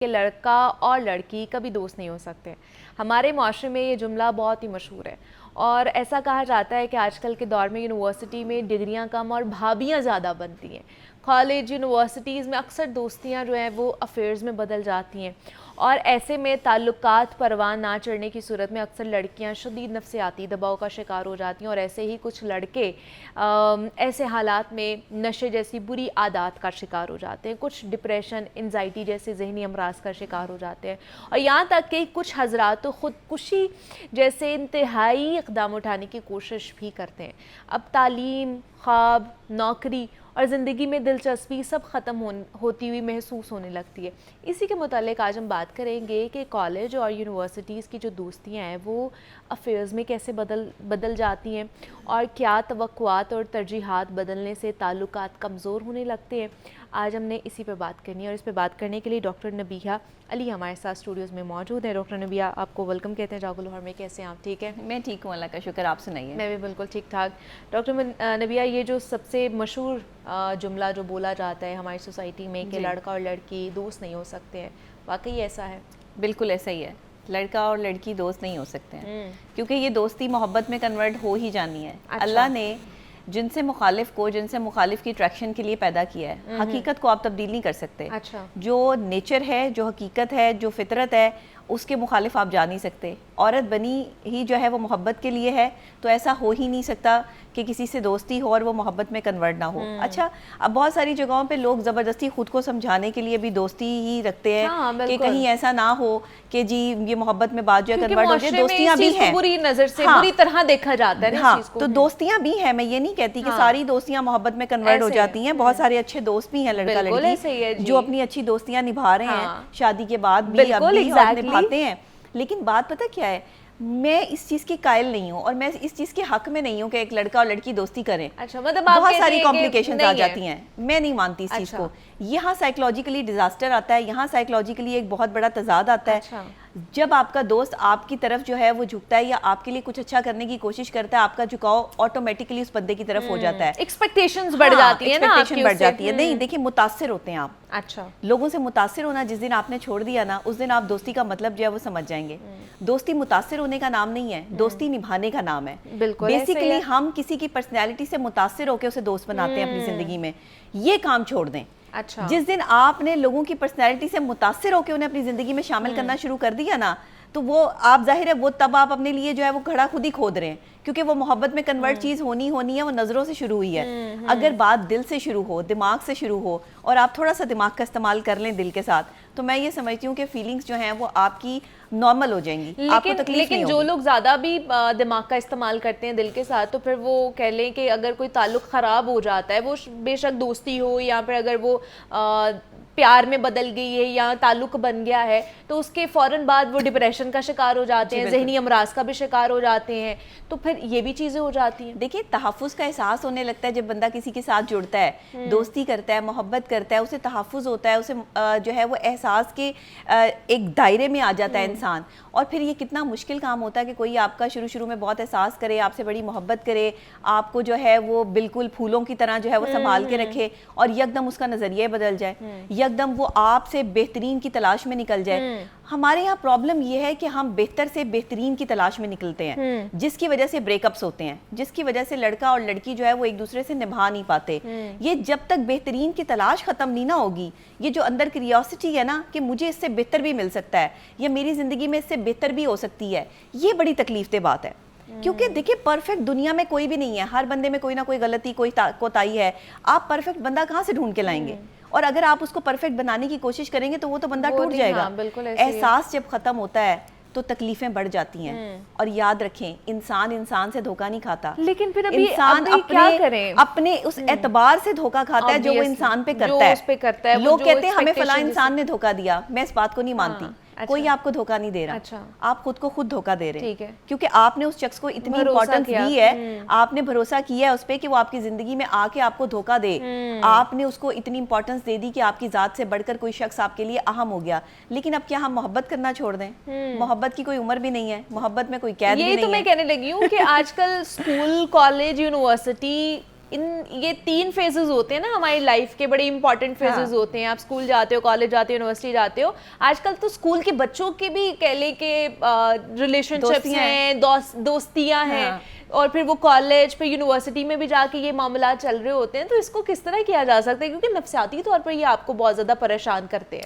کہ لڑکا اور لڑکی کبھی دوست نہیں ہو سکتے. ہمارے معاشرے میں یہ جملہ بہت ہی مشہور ہے اور ایسا کہا جاتا ہے کہ آج کل کے دور میں یونیورسٹی میں ڈگریاں کم اور بھابیاں زیادہ بنتی ہیں. کالج یونیورسٹیز میں اکثر دوستیاں جو ہیں وہ افیئرز میں بدل جاتی ہیں اور ایسے میں تعلقات پروان نہ چڑھنے کی صورت میں اکثر لڑکیاں شدید نفسیاتی دباؤ کا شکار ہو جاتی ہیں اور ایسے ہی کچھ لڑکے ایسے حالات میں نشے جیسی بری عادات کا شکار ہو جاتے ہیں. کچھ ڈپریشن انزائٹی جیسے ذہنی امراض کا شکار ہو جاتے ہیں اور یہاں تک کہ کچھ حضرات تو خودکشی جیسے انتہائی اقدام اٹھانے کی کوشش بھی کرتے ہیں. اب تعلیم، خواب، نوکری اور زندگی میں دلچسپی سب ختم ہوتی ہوئی محسوس ہونے لگتی ہے. اسی کے متعلق آج ہم بات کریں گے کہ کالج اور یونیورسٹیز کی جو دوستیاں ہیں وہ افیئرز میں کیسے بدل جاتی ہیں اور کیا توقعات اور ترجیحات بدلنے سے تعلقات کمزور ہونے لگتے ہیں. آج ہم نے اسی پہ بات کرنی ہے اور اس پہ بات کرنے کے لیے ڈاکٹر نبیہہ علی ہمارے ساتھ اسٹوڈیوز میں موجود ہیں. ڈاکٹر نبیہہ آپ کو ویلکم کہتے ہیں جاگو لاہور میں. کیسے ہیں آپ؟ ٹھیک ہے؟ میں ٹھیک ہوں، اللہ کا شکر. آپ سنائیے. میں بھی بالکل ٹھیک ٹھاک. ڈاکٹر نبیہہ، یہ جو سب سے مشہور جملہ جو بولا جاتا ہے ہماری سوسائٹی میں کہ لڑکا اور لڑکی دوست نہیں ہو سکتے ہیں، واقعی ایسا ہے؟ بالکل ایسا ہی ہے. لڑکا اور لڑکی دوست نہیں ہو سکتے ہیں کیونکہ یہ دوستی محبت میں کنورٹ ہو ہی جانی ہے. اللہ نے جن سے مخالف کی اٹریکشن کے لیے پیدا کیا ہے، حقیقت کو آپ تبدیل نہیں کر سکتے. جو نیچر ہے، جو حقیقت ہے، جو فطرت ہے، اس کے مخالف آپ جا نہیں سکتے. عورت بنی ہی جو ہے وہ محبت کے لیے ہے، تو ایسا ہو ہی نہیں سکتا کہ کسی سے دوستی ہو اور وہ محبت میں کنورٹ نہ ہو. اچھا، اب بہت ساری جگہوں پہ لوگ زبردستی خود کو سمجھانے کے لیے بھی دوستی ہی رکھتے ہیں کہ کہیں ایسا نہ ہو کہ جی یہ محبت میں بات جو ہے کنورٹ ہو جائے. دوستیاں بھی ہیں، بری نظر سے بری طرح دیکھا جاتا ہے ہاں، تو دوستیاں بھی ہیں. میں یہ نہیں کہتی کہ ساری دوستیاں محبت میں کنورٹ ہو جاتی ہیں. بہت سارے اچھے دوست بھی ہیں لڑکا لڑکی جو اپنی اچھی دوستیاں نبھا رہے ہیں شادی کے بعد بھی، اب بھی اور نبھاتے ہیں. لیکن بات پتہ کیا ہے، میں اس چیز کی قائل نہیں ہوں اور میں اس چیز کے حق میں نہیں ہوں کہ ایک لڑکا اور لڑکی دوستی کریں. بہت ساری کمپلیکیشنز آ جاتی ہیں. میں نہیں مانتی اس چیز کو. یہاں سائیکولوجیکلی ڈیزاسٹر آتا ہے، یہاں سائیکولوجیکلی ایک بہت بڑا تضاد آتا ہے. جب آپ کا دوست آپ کی طرف جو ہے وہ جھکتا ہے یا آپ کے لیے کچھ اچھا کرنے کی کوشش کرتا ہے، آپ کا جھکاؤ آٹومیٹکلی اس بندے کی طرف ہو جاتا ہے. ایکسپیکٹیشنز بڑھ جاتی ہیں نا، ایکسپیکٹیشن بڑھ جاتی ہے. نہیں دیکھیں، متاثر ہوتے ہیں آپ. اچھا، لوگوں سے متاثر ہونا جس دن آپ نے چھوڑ دیا نا، اس دن آپ دوستی کا مطلب جو ہے وہ سمجھ جائیں گے. دوستی متاثر ہونے کا نام نہیں ہے، دوستی نبھانے کا نام ہے. بیسیکلی ہم کسی کی پرسنالٹی سے متاثر ہو کے اسے دوست بناتے ہیں اپنی زندگی میں. یہ کام چھوڑ دیں. جس دن آپ نے لوگوں کی پرسنالٹی سے متاثر ہو کے انہیں اپنی زندگی میں شامل کرنا شروع کر دیا نا، تو وہ آپ ظاہر ہے وہ تب آپ اپنے لیے جو ہے وہ گھڑا خود ہی کھود رہے ہیں. کیونکہ وہ محبت میں کنورٹ چیز ہونی ہے، وہ نظروں سے شروع ہوئی ہے. اگر بات دل سے شروع ہو، دماغ سے شروع ہو اور آپ تھوڑا سا دماغ کا استعمال کر لیں دل کے ساتھ، تو میں یہ سمجھتی ہوں کہ فیلنگز جو ہیں وہ آپ کی نارمل ہو جائیں گی. آپ کو تکلیف نہیں ہوگی. لیکن جو لوگ زیادہ بھی دماغ کا استعمال کرتے ہیں دل کے ساتھ، تو پھر وہ کہہ لیں کہ اگر کوئی تعلق خراب ہو جاتا ہے، وہ بے شک دوستی ہو یا پھر اگر وہ پیار میں بدل گئی ہے یا تعلق بن گیا ہے، تو اس کے فوراً بعد وہ ڈپریشن کا شکار ہو جاتے ہیں، ذہنی امراض کا بھی شکار ہو جاتے ہیں. تو پھر یہ بھی چیزیں ہو جاتی ہیں. دیکھیں، تحفظ کا احساس ہونے لگتا ہے جب بندہ کسی کے ساتھ جڑتا ہے، دوستی کرتا ہے، محبت کرتا ہے، اسے تحفظ ہوتا ہے، اسے جو ہے وہ احساس کے ایک دائرے میں آ جاتا ہے انسان. اور پھر یہ کتنا مشکل کام ہوتا ہے کہ کوئی آپ کا شروع میں بہت احساس کرے، آپ سے بڑی محبت کرے، آپ کو جو ہے وہ بالکل پھولوں کی طرح جو ہے وہ سنبھال کے رکھے، اور یکدم اس کا نظریہ بدل جائے، یکدم وہ آپ سے بہترین کی تلاش میں نکل جائے. ہمارے یہاں پرابلم یہ ہے کہ ہم بہتر سے بہترین کی تلاش میں نکلتے ہیں، جس کی وجہ سے بریک اپس ہوتے ہیں، جس کی وجہ سے لڑکا اور لڑکی جو ہے وہ ایک دوسرے سے نبھا نہیں پاتے. یہ جب تک بہترین کی تلاش ختم نہیں نہ ہوگی، یہ جو اندر کیوریوسٹی ہے نا کہ مجھے اس سے بہتر بھی مل سکتا ہے یا میری زندگی میں اس سے بہتر بھی ہو سکتی ہے، یہ بڑی تکلیف دہ بات ہے. کیونکہ دیکھیں، پرفیکٹ دنیا میں کوئی بھی نہیں ہے. ہر بندے میں کوئی نہ کوئی غلطی، کوئی کوتاہی ہے. آپ پرفیکٹ بندہ کہاں سے ڈھونڈ کے لائیں گے؟ اور اگر آپ اس کو پرفیکٹ بنانے کی کوشش کریں گے تو وہ تو بندہ ٹوٹ جائے گا. احساس جب ختم ہوتا ہے تو تکلیفیں بڑھ جاتی ہیں. اور یاد رکھیں، انسان سے دھوکہ نہیں کھاتا. لیکن پھر انسان اپنے اس اعتبار سے دھوکہ کھاتا ہے جو وہ انسان پہ کرتا ہے. لوگ کہتے ہیں ہمیں فلاں انسان نے دھوکہ دیا. میں اس بات کو نہیں مانتی. کوئی آپ کو دھوکہ نہیں دے رہا، آپ خود کو خود دھوکہ دے رہے ہیں. کیونکہ آپ نے اس شخص کو اتنی امپورٹنس دی ہے، آپ نے بھروسہ کیا ہے اس پہ کہ وہ آپ کی زندگی میں آ کے آپ کو دھوکہ دے. آپ نے اس کو اتنی امپورٹنس دے دی کہ آپ کی ذات سے بڑھ کر کوئی شخص آپ کے لیے اہم ہو گیا. لیکن اب کیا ہم محبت کرنا چھوڑ دیں؟ محبت کی کوئی عمر بھی نہیں ہے، محبت میں کوئی قید بھی نہیں ہے. یہی تو میں کہنے لگی ہوں کہ آج کل اسکول، کالج، یونیورسٹی یہ 3 فیزز ہوتے ہیں نا ہماری لائف کے, بڑے امپورٹنٹ فیزز ہوتے ہیں. آپ اسکول جاتے ہو, کالج جاتے ہو, یونیورسٹی جاتے ہو. آج کل تو اسکول کے بچوں کے بھی کہہ لیں کہ ریلیشن شپس ہیں, دوستیاں ہیں, اور پھر وہ کالج پھر یونیورسٹی میں بھی جا کے یہ معاملات چل رہے ہوتے ہیں. تو اس کو کس طرح کیا جا سکتا ہے, کیونکہ نفسیاتی طور پر یہ آپ کو بہت زیادہ پریشان کرتے ہیں.